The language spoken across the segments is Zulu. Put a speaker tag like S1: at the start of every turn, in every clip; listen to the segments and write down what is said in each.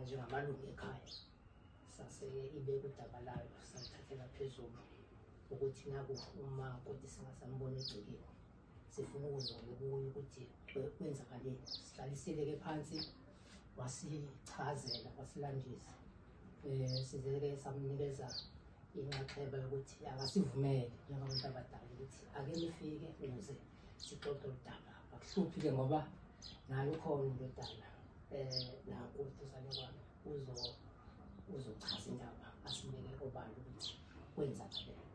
S1: njengamalungu ekhaya sase ibeka udaba layo sathathela phezulu ukuthi naku uma kodwa singasambona egcikile sifuna ukuzona kuyo ukuthi kwenzakaleni. Sihlalisile-ke phansi wasichazela wasilandisa sizeke samnikeza inxaxheba yokuthi akasivumele njengabantu abadala ukuthi ake nifike ukuze sixoxe udaba. Akuhluphi-ke ngoba nayo khona indodana nakho uduzane kwami uzochaza indaba asinike obani ukuthi kwenzakaleni.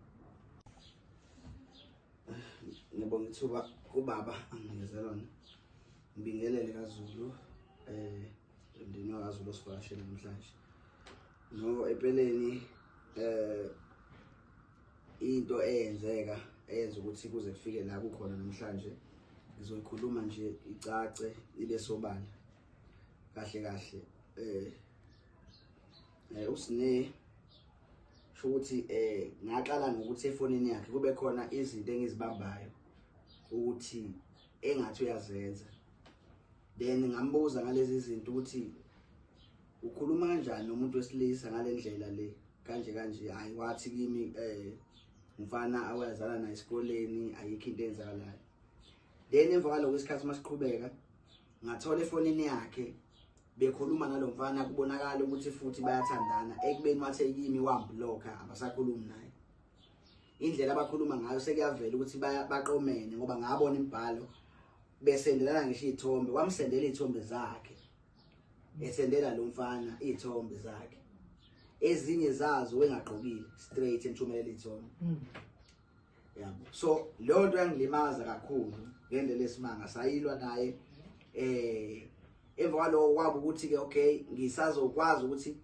S2: Ngibonga ithuba kubaba anginikeza lona. Ngibingelele kaZulu emndeni wakaZulu osivakashele namhlanje. No empeleni into eyenzeka eyenza ukuthi kuze kufike la kukhona namhlanje ngizoyikhuluma nje icace ibe sobala kahle kahle. Usine sho ukuthi ngaqala ngokuthi efonini yakhe kube khona izinto engizibambayo ukuthi engathi uyazenza, then ngambuza ngalezi zinto ukuthi ukhuluma kanjani nomuntu wesilisa ngalendlela le kanje kanje. Hayi wathi kimi mfana awazala na esikoleni ayikho into eyenzakalayo. Then emva kwaloko isikhathi masiqhubeka ngathola efonini yakhe bekhuluma nalo mfana kubonakala ukuthi futhi bayathandana ekubeni mathe kimi wamblocka abasakhulumi naye. Indlela abakhuluma ngayo sekuyavela ukuthi baqomene ngoba ngabona imibhalo besendelana ngisho izithombe, wamsendela izithombe zakhe esendela lo mfana izithombe zakhe ezinye zazo wengaqokile straight enthumelela izithombe. Yabo, so lo nto yangilimaza kakhulu ngendlela esimanga sayilwa naye. Emva kwaloko kwaba ukuthi ke okay ngisazokwazi ukuthi